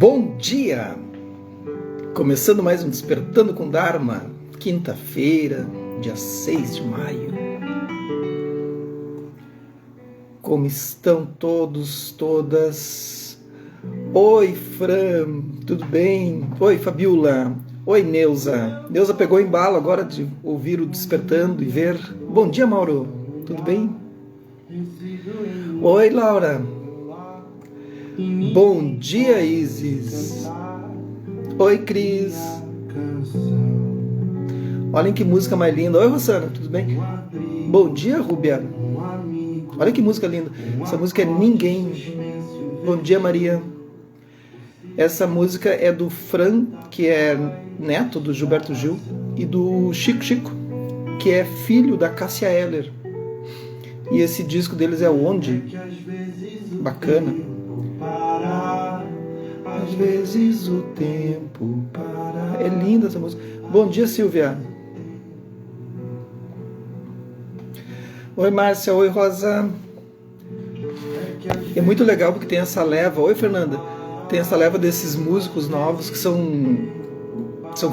Bom dia! Começando mais um Despertando com Dharma, quinta-feira, dia 6 de maio. Como estão todos, todas? Oi, Fran, tudo bem? Oi, Fabiola. Oi, Neuza. Neuza pegou embalo agora de ouvir o Despertando e ver. Bom dia, Mauro. Tudo bem? Oi, Laura. Bom dia, Isis. Oi, Cris. Olhem que música mais linda. Oi, Rosana, tudo bem? Bom dia, Rúbia. Olha que música linda. Essa música é Ninguém. Bom dia, Maria. Essa música é do Fran, que é neto do Gilberto Gil, e do Chico Chico, que é filho da Cássia Eller. E esse disco deles é Onde? Bacana. Às vezes o tempo para. É linda essa música. Bom dia, Silvia. Oi, Márcia. Oi, Rosa. É muito legal porque tem essa leva. Oi, Fernanda. Tem essa leva desses músicos novos que são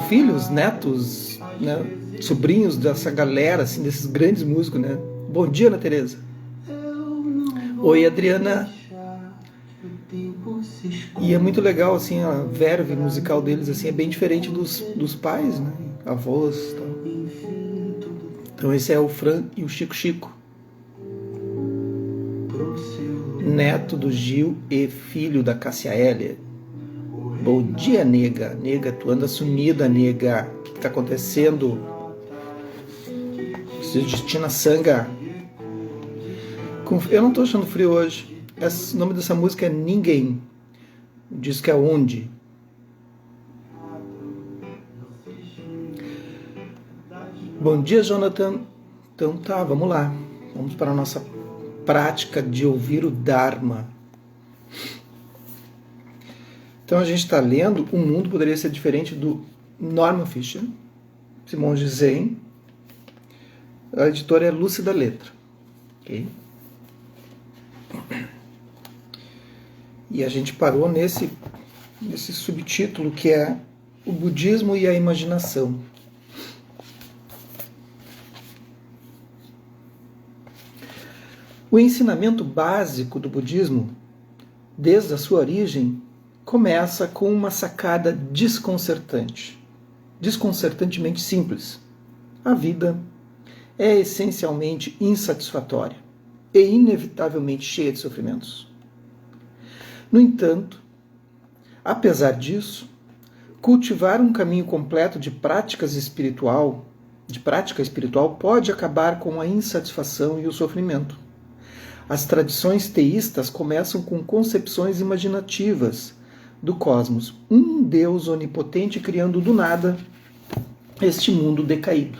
filhos, netos, né? Sobrinhos dessa galera, assim, desses grandes músicos, né? Bom dia, Ana Tereza. Oi, Adriana. E é muito legal, assim, a verve musical deles, assim, é bem diferente dos pais, né? Avós e tal. Então esse é o Fran e o Chico Chico. Neto do Gil e filho da Cássia Eller. Bom dia, nega. Nega, tu anda sumida, nega. O que tá acontecendo? Preciso de Tina Sanga. Eu não tô achando frio hoje. O nome dessa música é Ninguém. O disco é Onde? Bom dia, Jonathan. Então tá, vamos lá. Vamos para a nossa prática de ouvir o Dharma. Então a gente está lendo O Mundo Poderia Ser Diferente, do Norman Fischer, Simone Zen. A editora é Lúcida Letra. Ok? E a gente parou nesse subtítulo que é O Budismo e a Imaginação. O ensinamento básico do budismo, desde a sua origem, começa com uma sacada desconcertantemente simples. A vida é essencialmente insatisfatória e inevitavelmente cheia de sofrimentos. No entanto, apesar disso, cultivar um caminho completo de prática espiritual pode acabar com a insatisfação e o sofrimento. As tradições teístas começam com concepções imaginativas do cosmos, um Deus onipotente criando do nada este mundo decaído.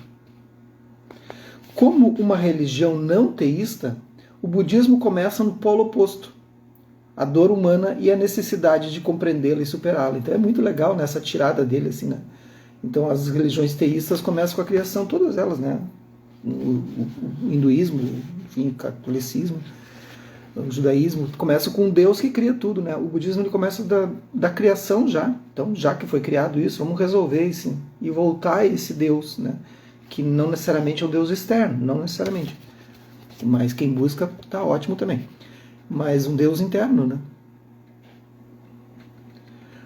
Como uma religião não teísta, o budismo começa no polo oposto, a dor humana e a necessidade de compreendê-la e superá-la. Então é muito legal nessa tirada dele, assim, né? Então as religiões teístas começam com a criação, todas elas, né? O hinduísmo, enfim, o catolicismo, o judaísmo, começa com um Deus que cria tudo, né? O budismo ele começa da criação já. Então, já que foi criado isso, vamos resolver isso e voltar a esse Deus, né? Que não necessariamente é um Deus externo, não necessariamente. Mas quem busca está ótimo também. Mas um Deus interno, né?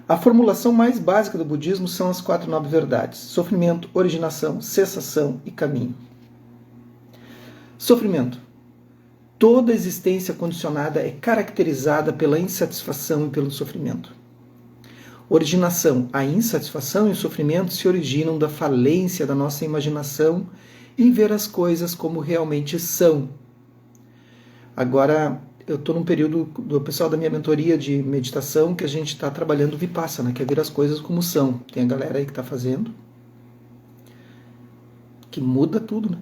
A formulação mais básica do budismo são as 4 nobres verdades: sofrimento, originação, cessação e caminho. Sofrimento. Toda existência condicionada é caracterizada pela insatisfação e pelo sofrimento. Originação. A insatisfação e o sofrimento se originam da falência da nossa imaginação em ver as coisas como realmente são. Agora, eu estou num período do pessoal da minha mentoria de meditação que a gente está trabalhando Vipassana, que é ver as coisas como são. Tem a galera aí que está fazendo, que muda tudo, né?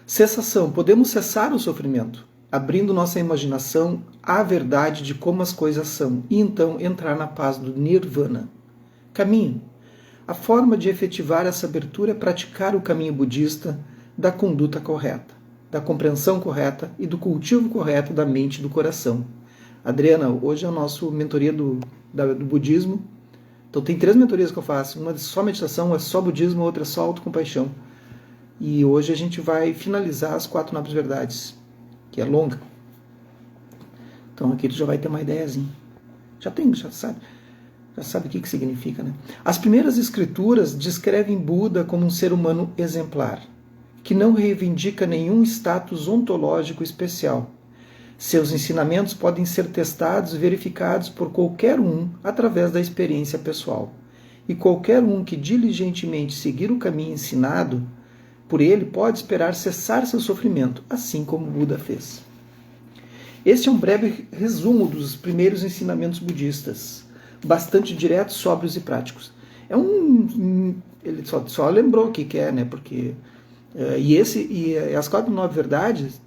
Cessação. Podemos cessar o sofrimento, abrindo nossa imaginação à verdade de como as coisas são, e então entrar na paz do Nirvana. Caminho. A forma de efetivar essa abertura é praticar o caminho budista da conduta correta, da compreensão correta e do cultivo correto da mente e do coração. Adriana, hoje é a nossa mentoria do budismo, Então tem 3 mentorias que eu faço. Uma é só meditação, é só budismo, a outra é só autocompaixão. E hoje a gente vai finalizar as 4 nobres verdades, que é longa. Então aqui tu já vai ter uma ideiazinha. Já sabe o que significa, né? As primeiras escrituras descrevem Buda como um ser humano exemplar, que não reivindica nenhum status ontológico especial. Seus ensinamentos podem ser testados e verificados por qualquer um através da experiência pessoal. E qualquer um que diligentemente seguir o caminho ensinado por ele pode esperar cessar seu sofrimento, assim como Buda fez. Este é um breve resumo dos primeiros ensinamentos budistas, bastante diretos, sóbrios e práticos. Ele só lembrou o que é, né? Porque as 4 nobres verdades,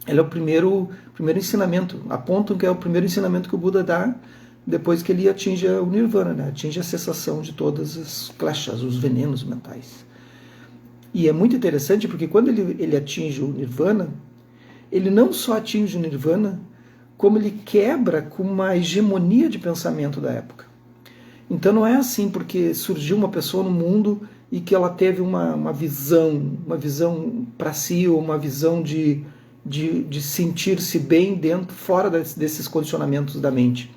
ele é o primeiro ensinamento. Apontam que é o primeiro ensinamento que o Buda dá depois que ele atinge o Nirvana, né? Atinge a cessação de todas as kleshas, os venenos mentais. E é muito interessante porque quando ele atinge o Nirvana, ele não só atinge o Nirvana, como ele quebra com uma hegemonia de pensamento da época. Então não é assim porque surgiu uma pessoa no mundo e que ela teve uma visão para si, ou uma visão de sentir-se bem fora desses condicionamentos da mente.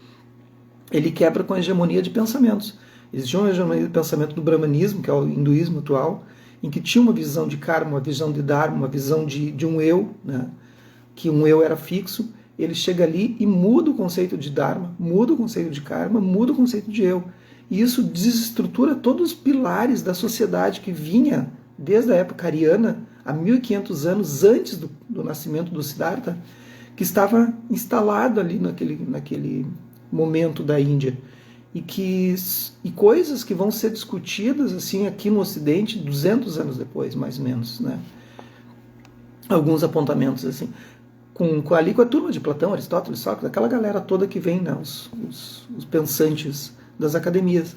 Ele quebra com a hegemonia de pensamentos. Existia uma hegemonia de pensamento do brahmanismo, que é o hinduísmo atual, em que tinha uma visão de karma, uma visão de dharma, uma visão de um eu, né? Que um eu era fixo. Ele chega ali e muda o conceito de dharma, muda o conceito de karma, muda o conceito de eu. E isso desestrutura todos os pilares da sociedade que vinha desde a época ariana, há 1500 anos antes do nascimento do Siddhartha, que estava instalado ali naquele momento da Índia. E coisas que vão ser discutidas assim aqui no Ocidente 200 anos depois, mais ou menos, né? Alguns apontamentos assim. Com a turma de Platão, Aristóteles, Sócrates, aquela galera toda que vem, né, os pensantes das academias.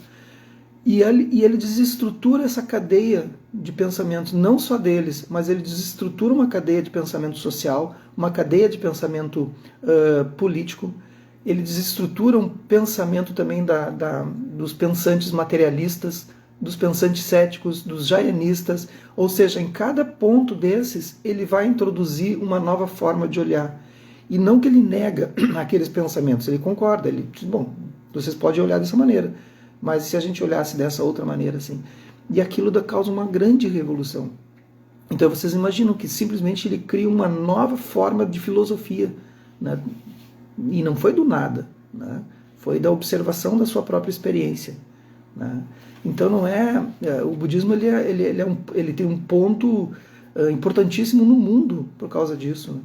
E ele desestrutura essa cadeia de pensamentos, não só deles, mas ele desestrutura uma cadeia de pensamento social, uma cadeia de pensamento político. Ele desestrutura um pensamento também dos pensantes materialistas, dos pensantes céticos, dos jainistas, ou seja, em cada ponto desses ele vai introduzir uma nova forma de olhar. E não que ele nega aqueles pensamentos, ele concorda, ele diz, bom, vocês podem olhar dessa maneira, mas se a gente olhasse dessa outra maneira, assim, e aquilo causa uma grande revolução. Então vocês imaginam que simplesmente ele cria uma nova forma de filosofia, né? E não foi do nada, né? Foi da observação da sua própria experiência, né? Então não o budismo ele tem um ponto importantíssimo no mundo por causa disso, né?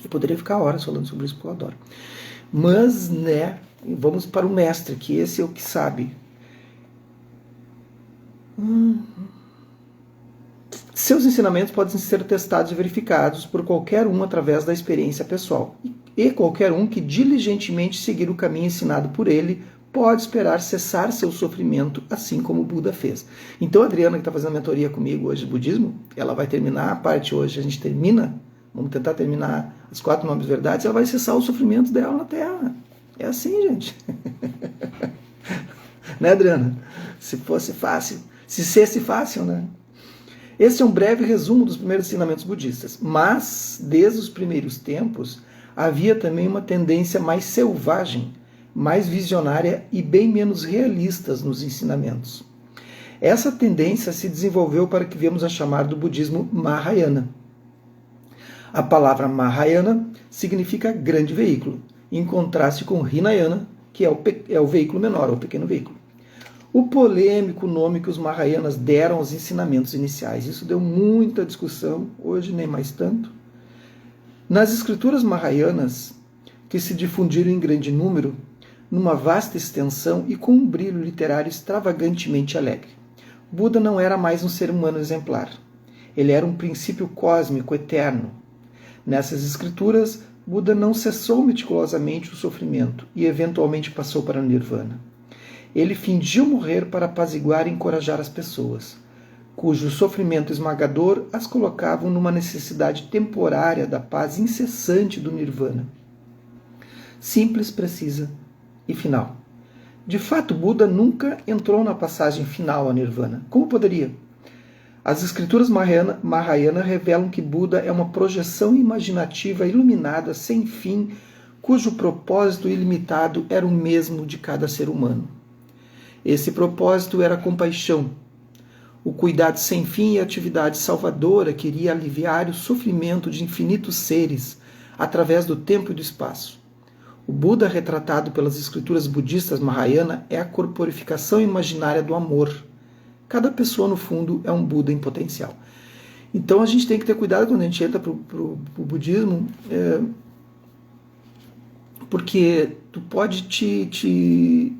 Eu poderia ficar horas falando sobre isso, porque eu adoro. Mas, né, vamos para o mestre, que esse é o que sabe. Seus ensinamentos podem ser testados e verificados por qualquer um através da experiência pessoal. E qualquer um que diligentemente seguir o caminho ensinado por ele pode esperar cessar seu sofrimento, assim como o Buda fez. Então a Adriana, que está fazendo a mentoria comigo hoje de budismo, ela vai terminar a parte hoje, a gente vamos tentar terminar as 4 nobres verdades, ela vai cessar o sofrimento dela na Terra. É assim, gente. Né, Adriana? Se fosse fácil, se fácil, né? Esse é um breve resumo dos primeiros ensinamentos budistas, mas, desde os primeiros tempos, havia também uma tendência mais selvagem, mais visionária e bem menos realistas nos ensinamentos. Essa tendência se desenvolveu para o que viemos a chamar do budismo Mahayana. A palavra Mahayana significa grande veículo, em contraste com Hinayana, que é o veículo menor, ou pequeno veículo. O polêmico nome que os Mahayanas deram aos ensinamentos iniciais. Isso deu muita discussão, hoje nem mais tanto. Nas escrituras Mahayanas, que se difundiram em grande número, numa vasta extensão e com um brilho literário extravagantemente alegre, Buda não era mais um ser humano exemplar. Ele era um princípio cósmico eterno. Nessas escrituras, Buda não cessou meticulosamente o sofrimento e eventualmente passou para o Nirvana. Ele fingiu morrer para apaziguar e encorajar as pessoas, cujo sofrimento esmagador as colocavam numa necessidade temporária da paz incessante do Nirvana. Simples, precisa e final. De fato, Buda nunca entrou na passagem final a Nirvana. Como poderia? As escrituras Mahayana revelam que Buda é uma projeção imaginativa iluminada sem fim, cujo propósito ilimitado era o mesmo de cada ser humano. Esse propósito era a compaixão, o cuidado sem fim e a atividade salvadora que iria aliviar o sofrimento de infinitos seres através do tempo e do espaço. O Buda retratado pelas escrituras budistas Mahayana é a corporificação imaginária do amor. Cada pessoa, no fundo, é um Buda em potencial. Então a gente tem que ter cuidado quando a gente entra para o budismo, porque tu pode te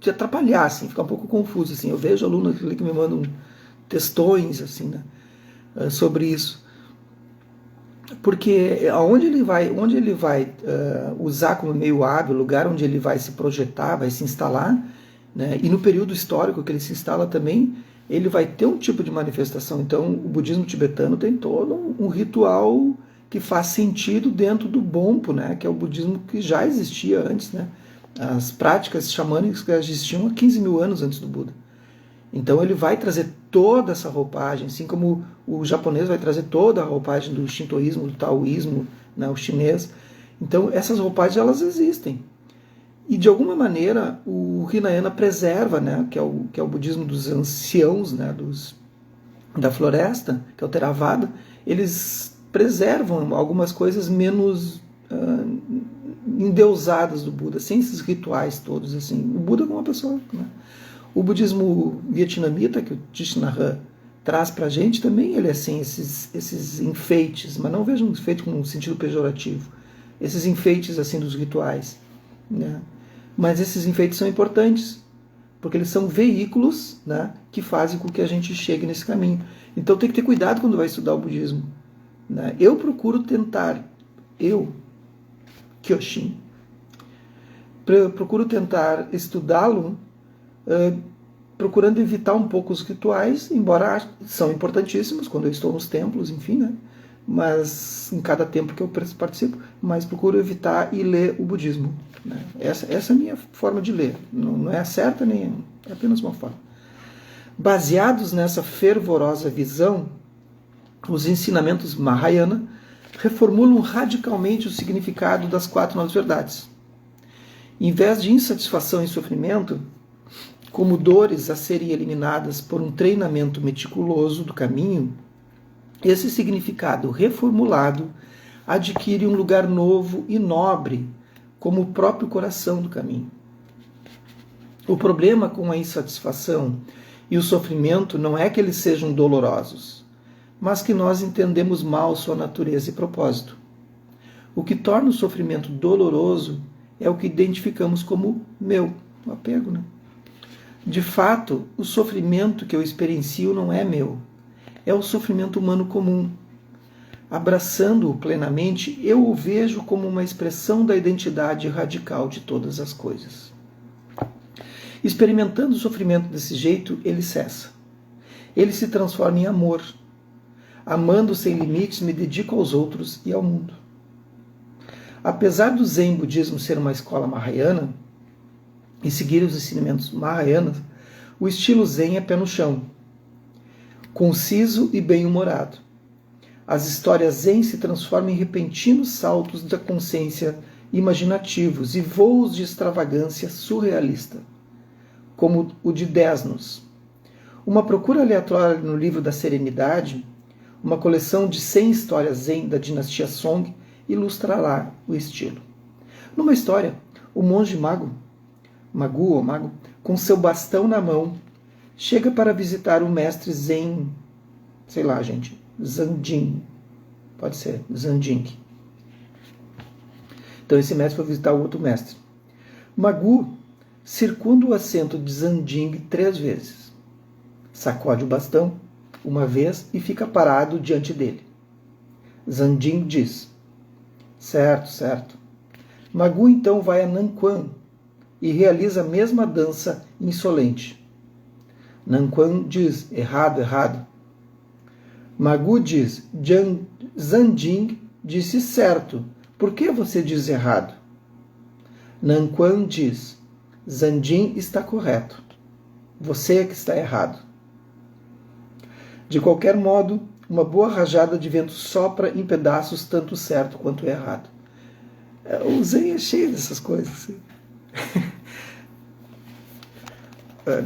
atrapalhar, assim, ficar um pouco confuso. Assim. Eu vejo alunos que me mandam textões assim, né, sobre isso. Porque onde ele vai usar como meio hábil, o lugar onde ele vai se projetar, vai se instalar, né, e no período histórico que ele se instala também, ele vai ter um tipo de manifestação. Então, o budismo tibetano tem todo um ritual que faz sentido dentro do Bonpo, né, que é o budismo que já existia antes, né, as práticas xamânicas que existiam há 15 mil anos antes do Buda. Então ele vai trazer toda essa roupagem, assim como o japonês vai trazer toda a roupagem do shintoísmo, do taoísmo, né, o chinês. Então essas roupagens elas existem. E de alguma maneira o Hinayana preserva, né, que é o budismo dos anciãos, né, da floresta, que é o Theravada, eles preservam algumas coisas menos endeusadas do Buda, sem esses rituais todos. Assim. O Buda é uma pessoa... Né? O budismo vietnamita, que o Thich Nhat Hanh traz para a gente, também ele é assim, esses enfeites, mas não vejam um enfeite com um sentido pejorativo, esses enfeites assim dos rituais. Né? Mas esses enfeites são importantes, porque eles são veículos, né, que fazem com que a gente chegue nesse caminho. Então tem que ter cuidado quando vai estudar o budismo. Né? Eu procuro tentar, Kyoshin, procuro tentar estudá-lo procurando evitar um pouco os rituais, embora são importantíssimos quando eu estou nos templos, enfim, né? Mas em cada templo que eu participo, mas procuro evitar e ler o budismo. Né? Essa é a minha forma de ler. Não é a certa, nem é apenas uma forma. Baseados nessa fervorosa visão, os ensinamentos Mahayana reformulam radicalmente o significado das 4 novas verdades. Em vez de insatisfação e sofrimento, como dores a serem eliminadas por um treinamento meticuloso do caminho, esse significado reformulado adquire um lugar novo e nobre, como o próprio coração do caminho. O problema com a insatisfação e o sofrimento não é que eles sejam dolorosos, mas que nós entendemos mal sua natureza e propósito. O que torna o sofrimento doloroso é o que identificamos como meu, o apego, né? De fato, o sofrimento que eu experiencio não é meu, é o sofrimento humano comum. Abraçando-o plenamente, eu o vejo como uma expressão da identidade radical de todas as coisas. Experimentando o sofrimento desse jeito, ele cessa. Ele se transforma em amor. Amando sem limites, me dedico aos outros e ao mundo. Apesar do Zen budismo ser uma escola mahayana, e seguir os ensinamentos Mahayanas, o estilo Zen é pé no chão, conciso e bem-humorado. As histórias Zen se transformam em repentinos saltos da consciência imaginativos e voos de extravagância surrealista, como o de Desnos. Uma procura aleatória no livro da Serenidade, uma coleção de 100 histórias Zen da dinastia Song, ilustrará o estilo. Numa história, o monge mago, com seu bastão na mão, chega para visitar o mestre Zen, Zanjing, pode ser, Zanjing. Então esse mestre foi visitar o outro mestre. Magu circunda o assento de Zanjing 3 vezes. Sacode o bastão uma vez e fica parado diante dele. Zanjing diz: certo. Magu então vai a Nanquan e realiza a mesma dança insolente. Nanquan diz: errado. Magu diz: Zanjing disse certo. Por que você diz errado? Nanquan diz: Zanjin está correto. Você é que está errado. De qualquer modo, uma boa rajada de vento sopra em pedaços tanto certo quanto errado. O Zen é cheio dessas coisas. Assim.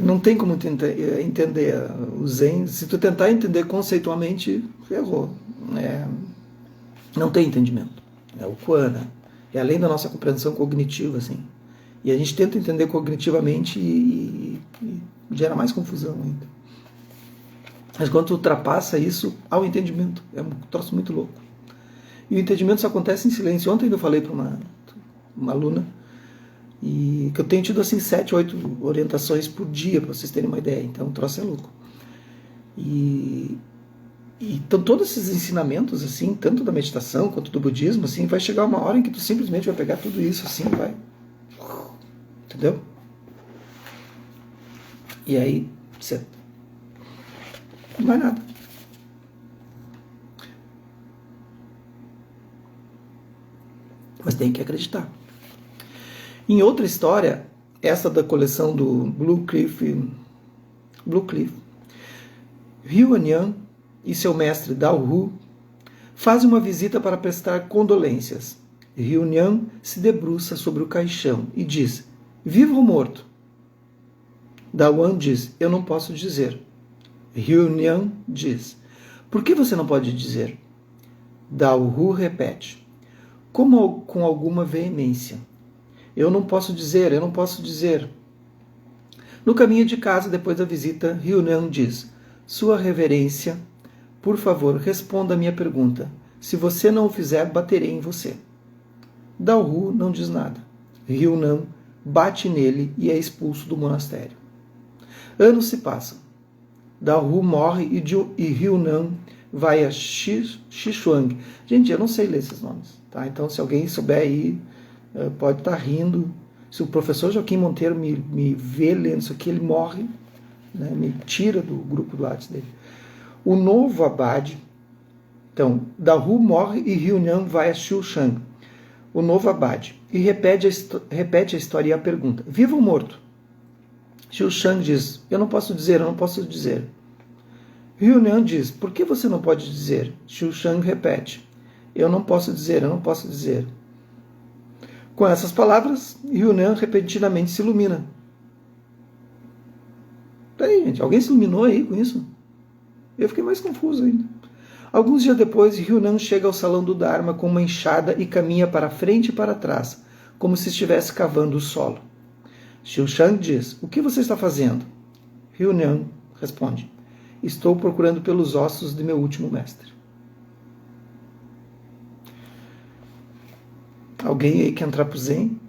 Não tem como entender o Zen. Se tu tentar entender conceitualmente, ferrou. Não tem entendimento. É o Quan, né? É além da nossa compreensão cognitiva, assim. E a gente tenta entender cognitivamente e gera mais confusão ainda. Mas quando tu ultrapassa isso, há o entendimento. É um troço muito louco. E o entendimento só acontece em silêncio. Ontem eu falei para uma aluna e que eu tenho tido assim 7, 8 orientações por dia, para vocês terem uma ideia. Então o troço é louco. Então todos esses ensinamentos, assim, tanto da meditação quanto do budismo, assim, vai chegar uma hora em que tu simplesmente vai pegar tudo isso assim, vai... Entendeu? E aí, você... não vai nada. Mas tem que acreditar. Em outra história, essa da coleção do Blue Cliff, Ryu Anyan e seu mestre Dao Hu fazem uma visita para prestar condolências. Ryu Anyan se debruça sobre o caixão e diz: vivo ou morto? Dao Hu diz: eu não posso dizer. Ryu Anyan diz: por que você não pode dizer? Dao Hu repete, com alguma veemência: eu não posso dizer, eu não posso dizer. No caminho de casa, depois da visita, Ryu Anyan diz: sua reverência, por favor, responda a minha pergunta. Se você não o fizer, baterei em você. Dao Hu não diz nada. Ryu Anyan bate nele e é expulso do monastério. Anos se passam. Dao Hu morre e Ryu Anyan vai a Xishuang. Gente, eu não sei ler esses nomes. Tá? Então, se alguém souber aí, pode estar rindo. Se o professor Joaquim Monteiro me vê lendo isso aqui, ele morre, né? Me tira do grupo do WhatsApp dele. O novo abade, então, Dao Hu morre e Ryu Anyan vai a Xishuang, o novo abade, e repete a história e a pergunta: vivo ou morto? Xishuang diz: eu não posso dizer, eu não posso dizer. Ryu Anyan diz: por que você não pode dizer? Xishuang repete: eu não posso dizer, eu não posso dizer. Com essas palavras, Ryu Anyan repentinamente se ilumina. Peraí, gente, alguém se iluminou aí com isso? Eu fiquei mais confuso ainda. Alguns dias depois, Ryu Anyan chega ao salão do Dharma com uma enxada e caminha para frente e para trás, como se estivesse cavando o solo. Xishuang diz: o que você está fazendo? Ryu Anyan responde: estou procurando pelos ossos de meu último mestre. Alguém aí quer entrar pro Zen?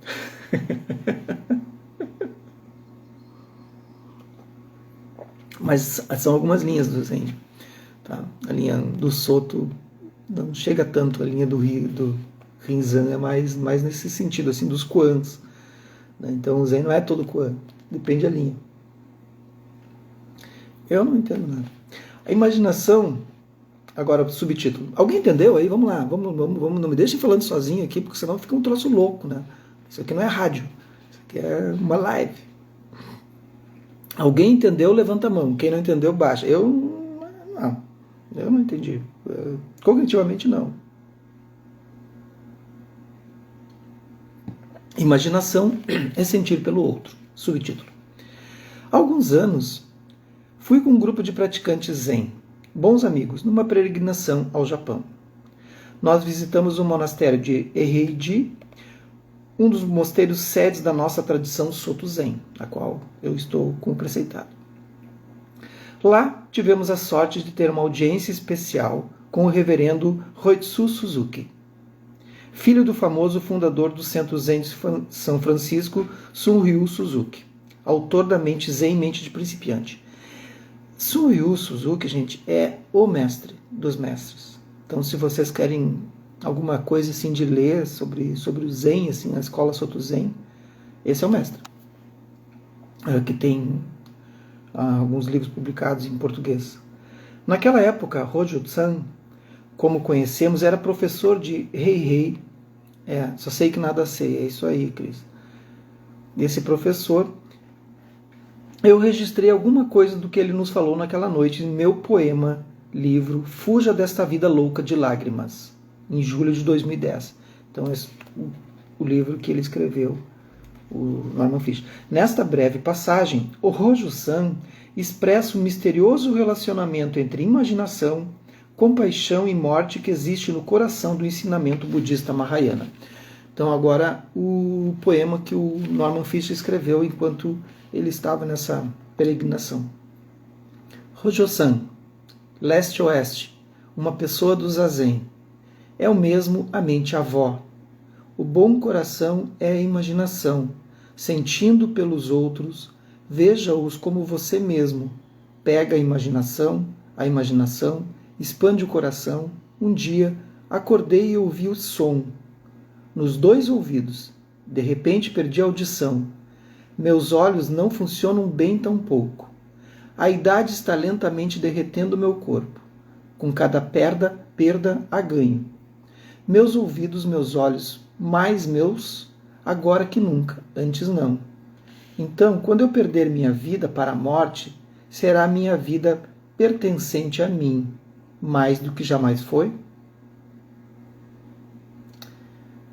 Mas são algumas linhas do Zen. Tá? A linha do Soto não chega tanto, a linha do Rinzan é mais nesse sentido, assim, dos Quans. Né? Então o Zen não é todo Quan, depende da linha. Eu não entendo nada. A imaginação, agora subtítulo. Alguém entendeu aí? Vamos lá, vamos, não me deixem falando sozinho aqui, porque senão fica um troço louco, né? Isso aqui não é rádio, isso aqui é uma live. Alguém entendeu? Levanta a mão. Quem não entendeu, baixa. Eu não entendi. Cognitivamente, não. Imaginação é sentir pelo outro. Subtítulo. Há alguns anos, fui com um grupo de praticantes Zen, bons amigos, numa peregrinação ao Japão. Nós visitamos o monastério de Eheiji, um dos mosteiros sedes da nossa tradição Soto Zen, a qual eu estou como preceitado. Lá tivemos a sorte de ter uma audiência especial com o reverendo Hoitsu Suzuki, filho do famoso fundador do Centro Zen de São Francisco, Sunryu Suzuki, autor da Mente Zen, Mente de Principiante. Sunryu Suzuki, gente, é o mestre dos mestres. Então, se vocês querem alguma coisa assim de ler sobre o Zen, assim, a escola Soto Zen, esse é o mestre. Que tem alguns livros publicados em português. Naquela época, Hojo-san, como conhecemos, era professor de Heihei. Só sei que nada sei, é isso aí, Cris. desse professor, eu registrei alguma coisa do que ele nos falou naquela noite em meu poema, livro Fuja desta Vida Louca de Lágrimas, em julho de 2010. Então, esse, o livro que ele escreveu, o Norman Fischer. Nesta breve passagem, o Rojo-san expressa o misterioso relacionamento entre imaginação, compaixão e morte que existe no coração do ensinamento budista Mahayana. Então, agora, o poema que o Norman Fischer escreveu enquanto ele estava nessa peregrinação. Rojo-san, leste-oeste, uma pessoa do zazen. É o mesmo a mente-avó. O bom coração é a imaginação. Sentindo pelos outros, veja-os como você mesmo. Pega a imaginação, expande o coração. Um dia, acordei e ouvi o som. Nos 2 ouvidos. De repente, perdi a audição. Meus olhos não funcionam bem tão pouco. A idade está lentamente derretendo meu corpo. Com cada perda há ganho. Meus ouvidos, meus olhos, mais meus, agora que nunca, antes não. Então, quando eu perder minha vida para a morte, será minha vida pertencente a mim, mais do que jamais foi?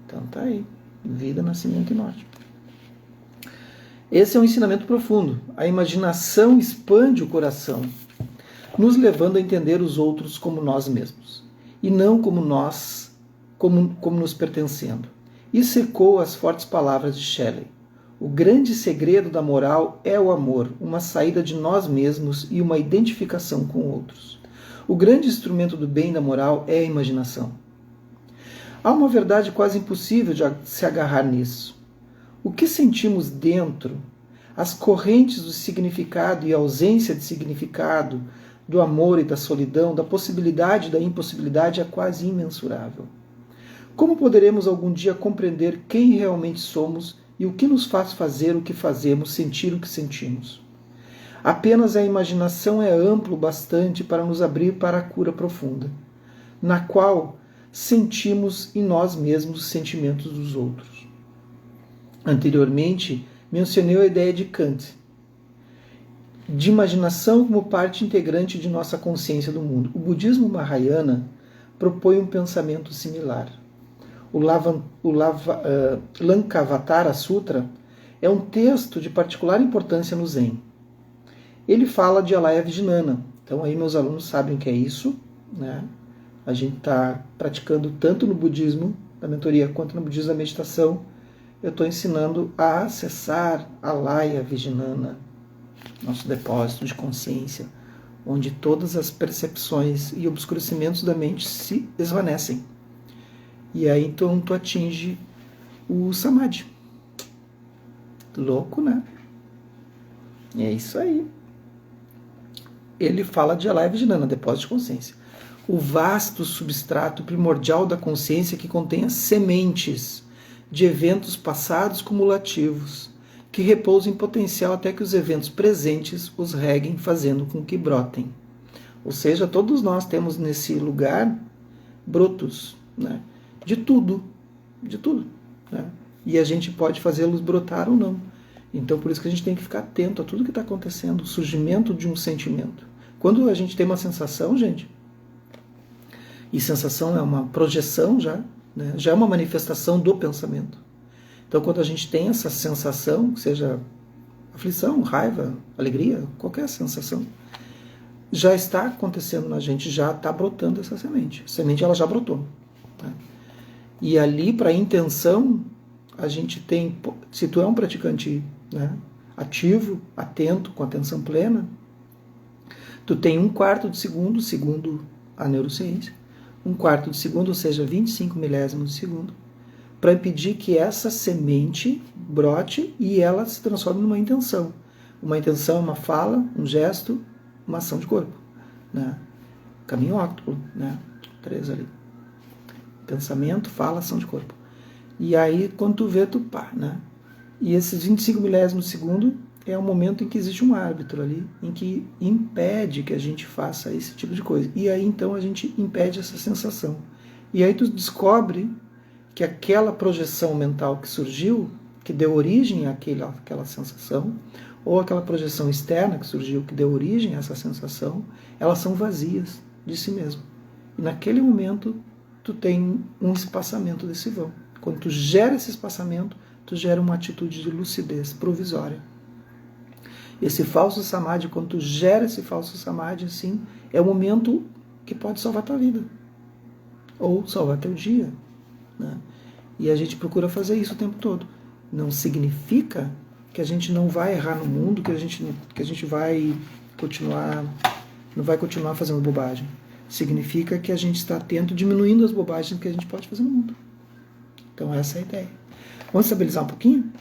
Então tá aí, vida, nascimento e morte. Esse é um ensinamento profundo. A imaginação expande o coração, nos levando a entender os outros como nós mesmos, e não como nós, como nos pertencendo. Isso ecoa as fortes palavras de Shelley. O grande segredo da moral é o amor, uma saída de nós mesmos e uma identificação com outros. O grande instrumento do bem da moral é a imaginação. Há uma verdade quase impossível de se agarrar nisso. O que sentimos dentro, as correntes do significado e ausência de significado, do amor e da solidão, da possibilidade e da impossibilidade é quase imensurável. Como poderemos algum dia compreender quem realmente somos e o que nos faz fazer o que fazemos, sentir o que sentimos? Apenas a imaginação é amplo bastante para nos abrir para a cura profunda, na qual sentimos em nós mesmos os sentimentos dos outros. Anteriormente, mencionei a ideia de Kant, de imaginação como parte integrante de nossa consciência do mundo. O budismo Mahayana propõe um pensamento similar. O Lankavatara Sutra é um texto de particular importância no Zen. Ele fala de Alaya Vijnana. Então aí meus alunos sabem o que é isso, né? A gente está praticando tanto no budismo da mentoria quanto no budismo da meditação. Eu estou ensinando a acessar Alaya Vijnana, nosso depósito de consciência, onde todas as percepções e obscurecimentos da mente se esvanecem. E aí então tu atinge o Samadhi. Louco, né? É isso aí. Ele fala de Alaya Vijnana, depósito de consciência. O vasto substrato primordial da consciência que contém as sementes de eventos passados cumulativos, que repousam em potencial até que os eventos presentes os reguem, fazendo com que brotem. Ou seja, todos nós temos nesse lugar brotos, né? De tudo, né? E a gente pode fazê-los brotar ou não. Então, por isso que a gente tem que ficar atento a tudo que está acontecendo, o surgimento de um sentimento. Quando a gente tem uma sensação, gente, e sensação é uma projeção já, né? Já é uma manifestação do pensamento. Então, quando a gente tem essa sensação, seja aflição, raiva, alegria, qualquer sensação, já está acontecendo na gente, já está brotando essa semente. A semente ela já brotou. Tá? E ali, para a intenção, a gente tem, se tu é um praticante, né, ativo, atento, com atenção plena, tu tem 1/4 de segundo, segundo a neurociência, 1/4 de segundo, ou seja, 25 milésimos de segundo, para impedir que essa semente brote e ela se transforme numa intenção. Uma intenção é uma fala, um gesto, uma ação de corpo. Né? Caminho óctuplo, né? 3 ali. Pensamento, fala, ação de corpo. E aí, quando tu vê, tu pá, né? E esses 25 milésimos de segundo é o momento em que existe um árbitro ali, em que impede que a gente faça esse tipo de coisa. E aí, então, a gente impede essa sensação. E aí tu descobre que aquela projeção mental que surgiu que deu origem àquela sensação, ou aquela projeção externa que surgiu, que deu origem a essa sensação, elas são vazias de si mesmo. E naquele momento, tu tem um espaçamento desse vão. Quando tu gera esse espaçamento, tu gera uma atitude de lucidez provisória. Esse falso samadhi, quando tu gera esse falso samadhi, assim, é o momento que pode salvar tua vida. Ou salvar teu dia. Né? E a gente procura fazer isso o tempo todo. Não significa que a gente não vai errar no mundo, que a gente vai continuar, não vai continuar fazendo bobagem. Significa que a gente está atento, diminuindo as bobagens que a gente pode fazer no mundo. Então essa é a ideia. Vamos estabilizar um pouquinho?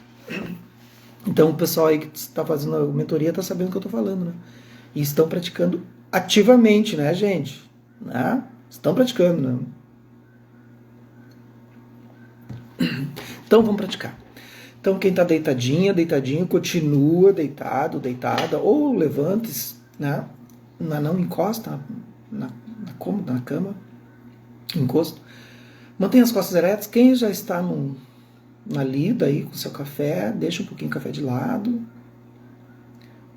Então o pessoal aí que está fazendo a mentoria está sabendo o que eu estou falando, né? E estão praticando ativamente, né, gente? Né? Estão praticando, né? Então vamos praticar. Então quem está deitadinho, continua deitado, deitada, ou levante-se, né? Não encosta na cama, encosto. Mantenha as costas eretas. Quem já está na lida aí com seu café, deixa um pouquinho o café de lado,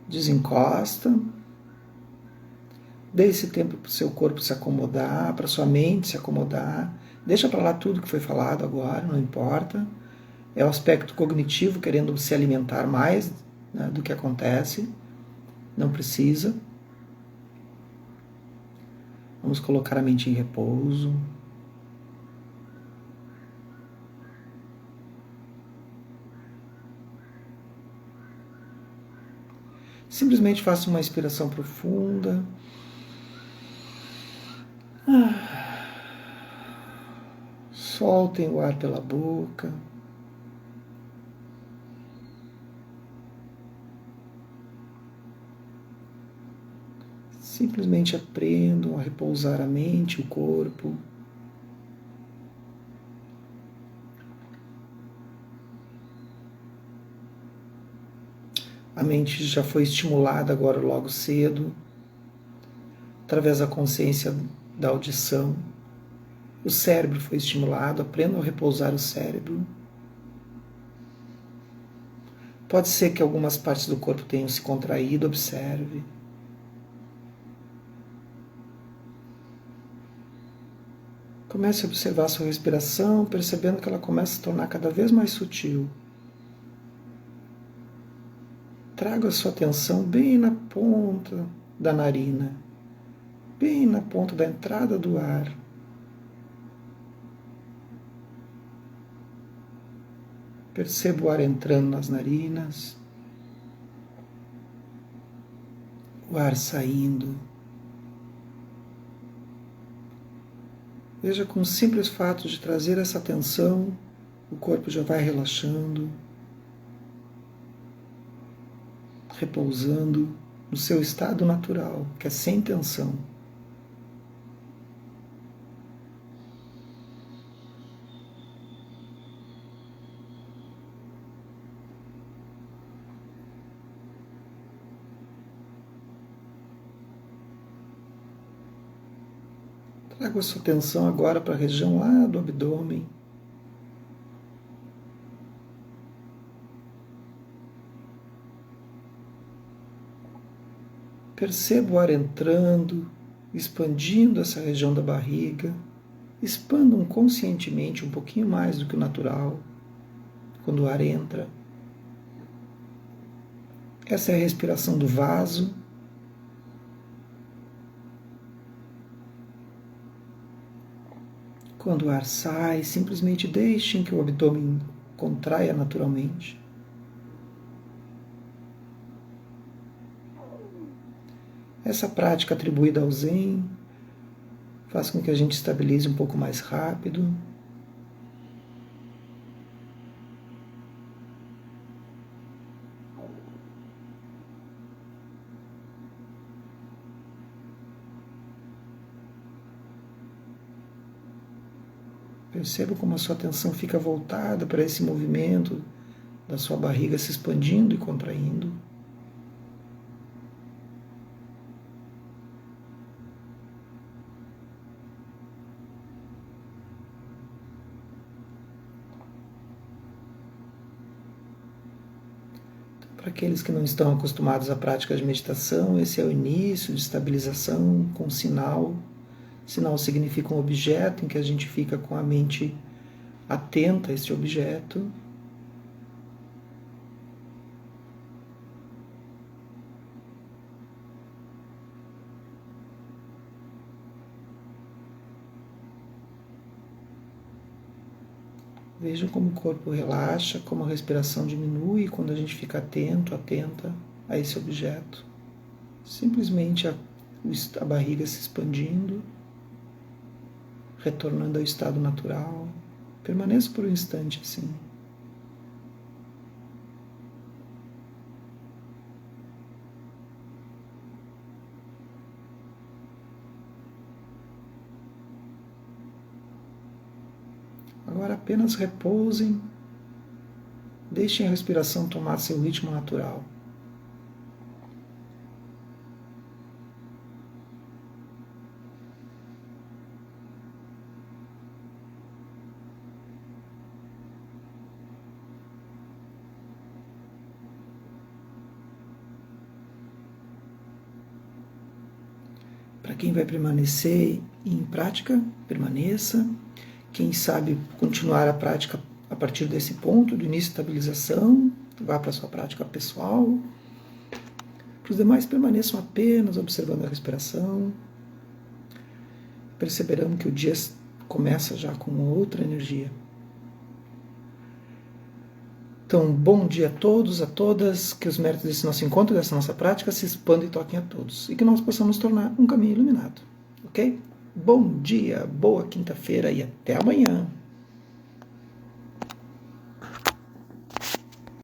desencosta, dê esse tempo para o seu corpo se acomodar, para sua mente se acomodar, deixa para lá tudo que foi falado agora, não importa, é o aspecto cognitivo querendo se alimentar mais, né, do que acontece, não precisa. Vamos colocar a mente em repouso. Simplesmente faça uma inspiração profunda. Soltem o ar pela boca. Simplesmente aprendam a repousar a mente, o corpo. A mente já foi estimulada agora logo cedo, através da consciência da audição. O cérebro foi estimulado, aprendam a repousar o cérebro. Pode ser que algumas partes do corpo tenham se contraído, observe. Comece a observar a sua respiração, percebendo que ela começa a se tornar cada vez mais sutil. Traga a sua atenção bem na ponta da narina, bem na ponta da entrada do ar. Perceba o ar entrando nas narinas, o ar saindo. Veja, com o simples fato de trazer essa atenção, o corpo já vai relaxando, repousando no seu estado natural, que é sem tensão. Traga a sua atenção agora para a região lá do abdômen. Perceba o ar entrando, expandindo essa região da barriga. Expandam conscientemente um pouquinho mais do que o natural quando o ar entra. Essa é a respiração do vaso. Quando o ar sai, simplesmente deixem que o abdômen contraia naturalmente. Essa prática atribuída ao Zen faz com que a gente estabilize um pouco mais rápido. Perceba como a sua atenção fica voltada para esse movimento da sua barriga se expandindo e contraindo. Para aqueles que não estão acostumados à prática de meditação, esse é o início de estabilização com sinal. Sinal significa um objeto em que a gente fica com a mente atenta a este objeto. Veja como o corpo relaxa, como a respiração diminui quando a gente fica atento, atenta a esse objeto. Simplesmente a barriga se expandindo, retornando ao estado natural. Permaneça por um instante assim. Agora apenas repousem, deixem a respiração tomar seu ritmo natural. Para quem vai permanecer em prática, permaneça. Quem sabe continuar a prática a partir desse ponto, do início de estabilização, vá para a sua prática pessoal. Para os demais, permaneçam apenas observando a respiração. Perceberão que o dia começa já com outra energia. Então, bom dia a todos, a todas, que os méritos desse nosso encontro, dessa nossa prática, se expandam e toquem a todos. E que nós possamos tornar um caminho iluminado. Ok? Bom dia, boa quinta-feira e até amanhã.